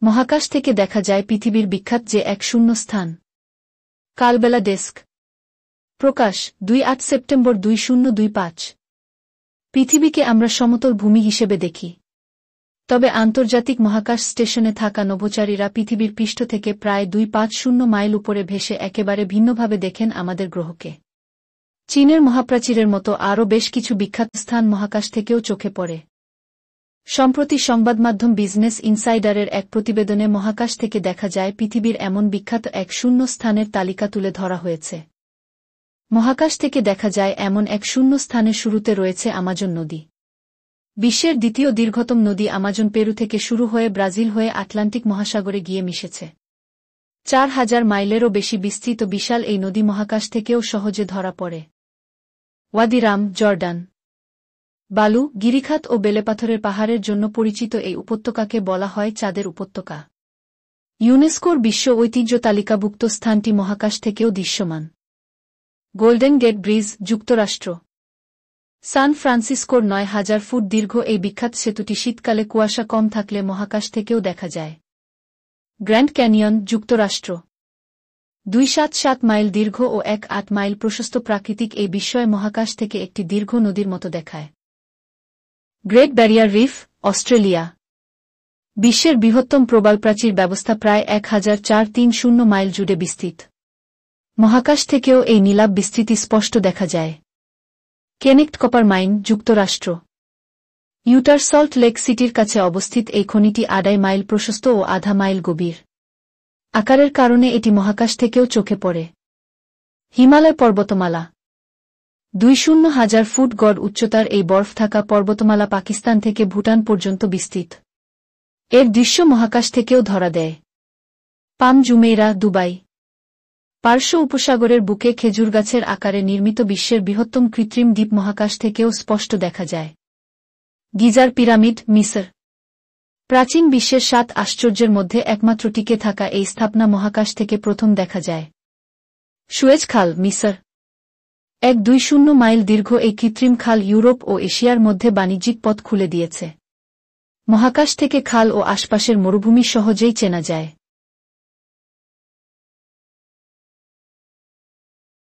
মহাকাশ থেকে দেখা যায় পৃথিবীর বিখ্যাত যে এক শূন্য স্থান। কালবেলা ডেস্ক প্রকাশ ২৮ সেপ্টেম্বর ২০২৫। পৃথিবীকে আমরা সমতল ভূমি হিসেবে দেখি, তবে আন্তর্জাতিক মহাকাশ স্টেশনে থাকা নভোচারীরা পৃথিবীর পৃষ্ঠ থেকে প্রায় ২৫০ মাইল উপরে ভেসে একেবারে ভিন্নভাবে দেখেন আমাদের গ্রহকে। চীনের মহাপ্রাচীরের মতো আরও বেশ কিছু বিখ্যাত স্থান মহাকাশ থেকেও চোখে পড়ে। সম্প্রতি সংবাদমাধ্যম বিজনেস ইনসাইডারের এক প্রতিবেদনে মহাকাশ থেকে দেখা যায় পৃথিবীর এমন বিখ্যাত এক শূন্য স্থানের তালিকা তুলে ধরা হয়েছে। মহাকাশ থেকে দেখা যায় এমন এক শূন্য স্থানের শুরুতে রয়েছে আমাজন নদী। বিশ্বের দ্বিতীয় দীর্ঘতম নদী আমাজন পেরু থেকে শুরু হয়ে ব্রাজিল হয়ে আটলান্টিক মহাসাগরে গিয়ে মিশেছে। ৪,০০০ মাইলেরও বেশি বিস্তৃত বিশাল এই নদী মহাকাশ থেকেও সহজে ধরা পড়ে। ওয়াদি রাম, জর্ডান। বালু, গিরিখাত ও বেলেপাথরের পাহাড়ের জন্য পরিচিত এই উপত্যকাকে বলা হয় চাঁদের উপত্যকা। ইউনেস্কোর বিশ্ব ঐতিহ্য তালিকাভুক্ত স্থানটি মহাকাশ থেকেও দৃশ্যমান। গোল্ডেন গেট ব্রিজ, যুক্তরাষ্ট্র। সান ফ্রান্সিসকোর ৯,০০০ ফুট দীর্ঘ এই বিখ্যাত সেতুটি শীতকালে কুয়াশা কম থাকলে মহাকাশ থেকেও দেখা যায়। গ্র্যান্ড ক্যানিয়ন, যুক্তরাষ্ট্র। ২৭৭ মাইল দীর্ঘ ও ১৮ মাইল প্রশস্ত প্রাকৃতিক এই বিস্ময় মহাকাশ থেকে একটি দীর্ঘ নদীর মতো দেখায়। Great barrier reef, Australia. বিশ্বের বৃহত্তম প্রবালপ্রাচীর ব্যবস্থা প্রায় ১,৪৩০ মাইল জুড়ে বিস্তৃত। মহাকাশ থেকেও এই নীলাভ বিস্তৃতি স্পষ্ট দেখা যায়। কেনেক্ট কপার মাইন, যুক্তরাষ্ট্র। ইউটার সল্ট লেক সিটির কাছে অবস্থিত এই খনিটি ২.৫ মাইল প্রশস্ত ও ০.৫ মাইল গভীর। আকারের কারণে এটি মহাকাশ থেকেও চোখে পড়ে। হিমালয় পর্বতমালা। ২০,০০০ ফুট গড় উচ্চতার এই বরফ থাকা পর্বতমালা পাকিস্তান থেকে ভুটান পর্যন্ত বিস্তৃত। এর দৃশ্য মহাকাশ থেকেও ধরা দেয়। পাম জুমেইরা, দুবাই। পার্শ্ব উপসাগরের বুকে খেজুর গাছের আকারে নির্মিত বিশ্বের বৃহত্তম কৃত্রিম দ্বীপ মহাকাশ থেকেও স্পষ্ট দেখা যায়। গিজার পিরামিড, মিসর। প্রাচীন বিশ্বের ৭ আশ্চর্যের মধ্যে একমাত্র টিকে থাকা এই স্থাপনা মহাকাশ থেকে প্রথম দেখা যায়। সুয়েজ খাল, মিসর। ১,২০ মাইল দীর্ঘ এই কৃত্রিম খাল ইউরোপ ও এশিয়ার মধ্যে বাণিজ্যিক পথ খুলে দিয়েছে। মহাকাশ থেকে খাল ও আশপাশের মরুভূমি সহজেই চেনা যায়।